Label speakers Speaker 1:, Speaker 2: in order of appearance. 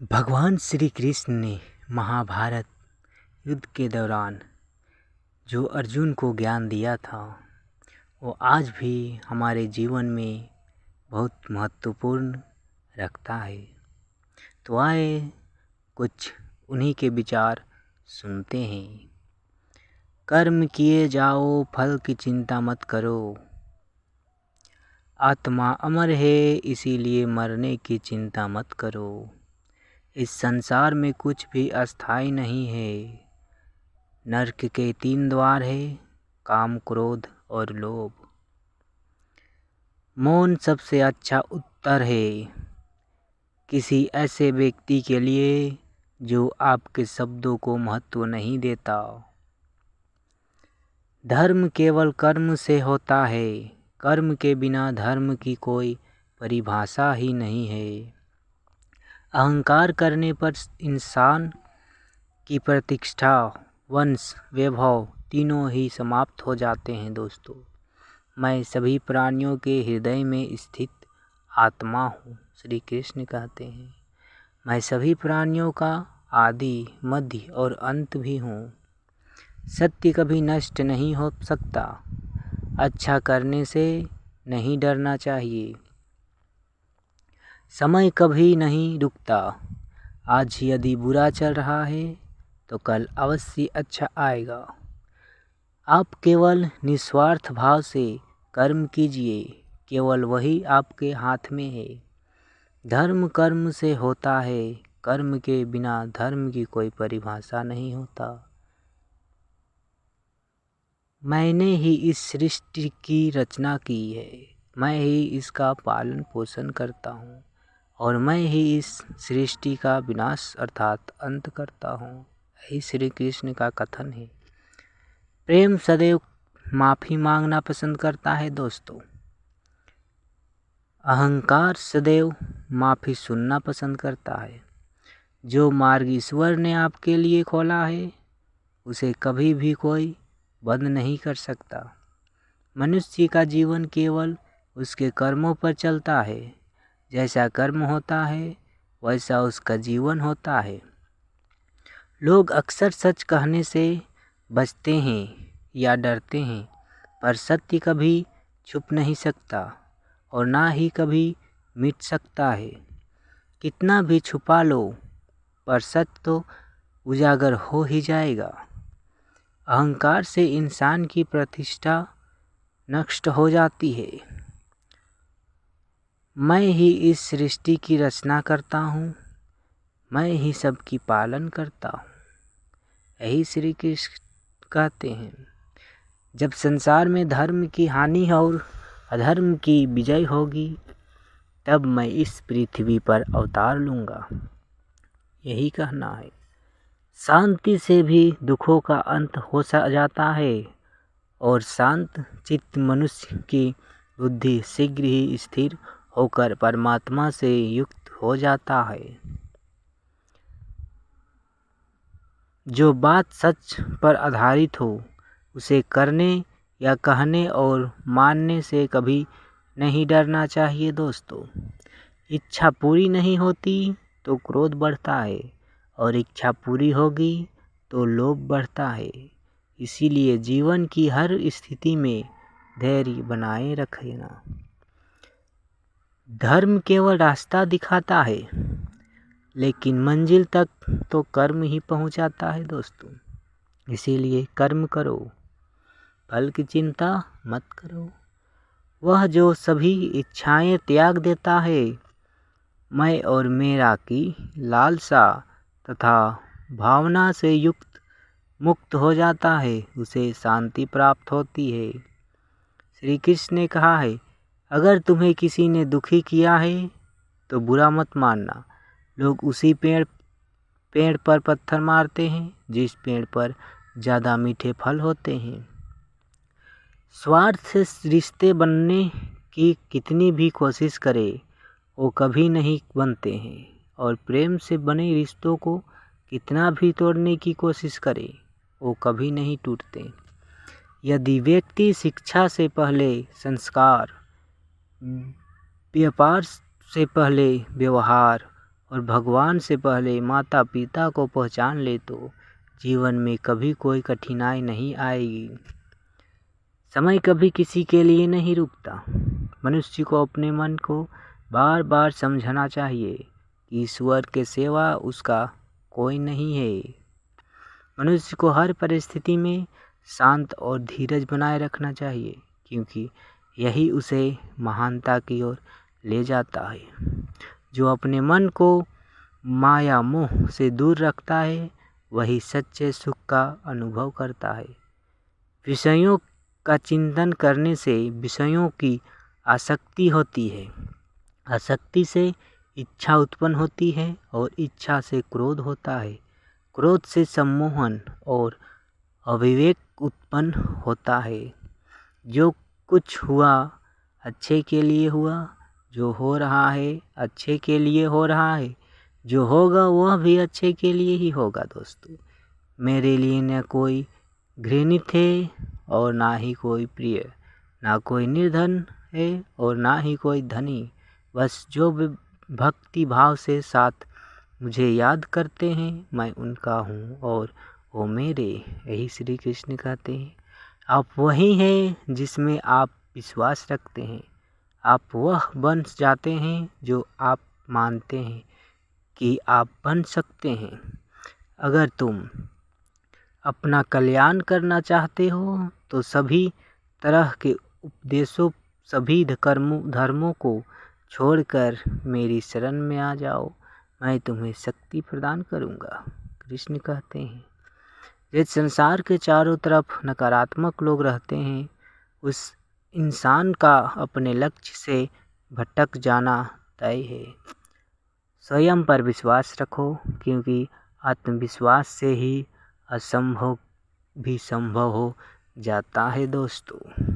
Speaker 1: भगवान श्री कृष्ण ने महाभारत युद्ध के दौरान जो अर्जुन को ज्ञान दिया था वो आज भी हमारे जीवन में बहुत महत्वपूर्ण रखता है। तो आए कुछ उन्हीं के विचार सुनते हैं। कर्म किए जाओ, फल की चिंता मत करो। आत्मा अमर है, इसीलिए मरने की चिंता मत करो। इस संसार में कुछ भी अस्थाई नहीं है। नरक के 3 द्वार है, काम, क्रोध और लोभ। मौन सबसे अच्छा उत्तर है किसी ऐसे व्यक्ति के लिए जो आपके शब्दों को महत्व नहीं देता। धर्म केवल कर्म से होता है, कर्म के बिना धर्म की कोई परिभाषा ही नहीं है। अहंकार करने पर इंसान की प्रतिष्ठा, वंश, वैभव तीनों ही समाप्त हो जाते हैं। दोस्तों, मैं सभी प्राणियों के हृदय में स्थित आत्मा हूँ, श्री कृष्ण कहते हैं। मैं सभी प्राणियों का आदि, मध्य और अंत भी हूँ। सत्य कभी नष्ट नहीं हो सकता। अच्छा करने से नहीं डरना चाहिए। समय कभी नहीं रुकता। आज यदि बुरा चल रहा है तो कल अवश्य अच्छा आएगा। आप केवल निस्वार्थ भाव से कर्म कीजिए, केवल वही आपके हाथ में है। धर्म कर्म से होता है, कर्म के बिना धर्म की कोई परिभाषा नहीं होता। मैंने ही इस सृष्टि की रचना की है, मैं ही इसका पालन पोषण करता हूँ और मैं ही इस सृष्टि का विनाश अर्थात अंत करता हूँ। यही श्री कृष्ण का कथन है। प्रेम सदैव माफ़ी मांगना पसंद करता है। दोस्तों, अहंकार सदैव माफ़ी सुनना पसंद करता है। जो मार्ग ईश्वर ने आपके लिए खोला है उसे कभी भी कोई बंद नहीं कर सकता। मनुष्य का जीवन केवल उसके कर्मों पर चलता है। जैसा कर्म होता है वैसा उसका जीवन होता है। लोग अक्सर सच कहने से बचते हैं या डरते हैं, पर सत्य कभी छुप नहीं सकता और ना ही कभी मिट सकता है। कितना भी छुपा लो पर सत्य तो उजागर हो ही जाएगा। अहंकार से इंसान की प्रतिष्ठा नष्ट हो जाती है। मैं ही इस सृष्टि की रचना करता हूँ, मैं ही सबकी पालन करता हूँ। यही श्री कृष्ण कहते हैं। जब संसार में धर्म की हानि और अधर्म की विजय होगी तब मैं इस पृथ्वी पर अवतार लूँगा। यही कहना है। शांति से भी दुखों का अंत हो जाता है और शांत चित्त मनुष्य की बुद्धि शीघ्र ही स्थिर होकर परमात्मा से युक्त हो जाता है। जो बात सच पर आधारित हो उसे करने या कहने और मानने से कभी नहीं डरना चाहिए। दोस्तों, इच्छा पूरी नहीं होती तो क्रोध बढ़ता है और इच्छा पूरी होगी तो लोभ बढ़ता है। इसीलिए जीवन की हर स्थिति में धैर्य बनाए रखना। धर्म केवल रास्ता दिखाता है लेकिन मंजिल तक तो कर्म ही पहुंचाता है। दोस्तों, इसीलिए कर्म करो, फल की चिंता मत करो। वह जो सभी इच्छाएं त्याग देता है, मैं और मेरा की लालसा तथा भावना से मुक्त हो जाता है, उसे शांति प्राप्त होती है। श्री कृष्ण ने कहा है, अगर तुम्हें किसी ने दुखी किया है तो बुरा मत मानना। लोग उसी पेड़ पर पत्थर मारते हैं जिस पेड़ पर ज़्यादा मीठे फल होते हैं। स्वार्थ से रिश्ते बनने की कितनी भी कोशिश करे वो कभी नहीं बनते हैं और प्रेम से बने रिश्तों को कितना भी तोड़ने की कोशिश करे वो कभी नहीं टूटते। यदि व्यक्ति शिक्षा से पहले संस्कार, व्यापार से पहले व्यवहार और भगवान से पहले माता पिता को पहचान ले तो जीवन में कभी कोई कठिनाई नहीं आएगी। समय कभी किसी के लिए नहीं रुकता। मनुष्य को अपने मन को बार बार समझना चाहिए कि ईश्वर के सिवा उसका कोई नहीं है। मनुष्य को हर परिस्थिति में शांत और धीरज बनाए रखना चाहिए, क्योंकि यही उसे महानता की ओर ले जाता है। जो अपने मन को माया मोह से दूर रखता है वही सच्चे सुख का अनुभव करता है। विषयों का चिंतन करने से विषयों की आसक्ति होती है, आसक्ति से इच्छा उत्पन्न होती है और इच्छा से क्रोध होता है, क्रोध से सम्मोहन और अविवेक उत्पन्न होता है। जो कुछ हुआ अच्छे के लिए हुआ, जो हो रहा है अच्छे के लिए हो रहा है, जो होगा वह भी अच्छे के लिए ही होगा। दोस्तों, मेरे लिए न कोई घृणित है और ना ही कोई प्रिय, ना कोई निर्धन है और ना ही कोई धनी। बस जो भक्ति भाव से साथ मुझे याद करते हैं मैं उनका हूँ और वो मेरे, यही श्री कृष्ण कहते हैं। आप वही हैं जिसमें आप विश्वास रखते हैं। आप वह बन जाते हैं जो आप मानते हैं कि आप बन सकते हैं। अगर तुम अपना कल्याण करना चाहते हो तो सभी तरह के उपदेशों, सभी धर्मों को छोड़कर मेरी शरण में आ जाओ, मैं तुम्हें शक्ति प्रदान करूँगा। कृष्ण कहते हैं। जिस संसार के चारों तरफ नकारात्मक लोग रहते हैं उस इंसान का अपने लक्ष्य से भटक जाना तय है। स्वयं पर विश्वास रखो, क्योंकि आत्मविश्वास से ही असंभव भी संभव हो जाता है। दोस्तों।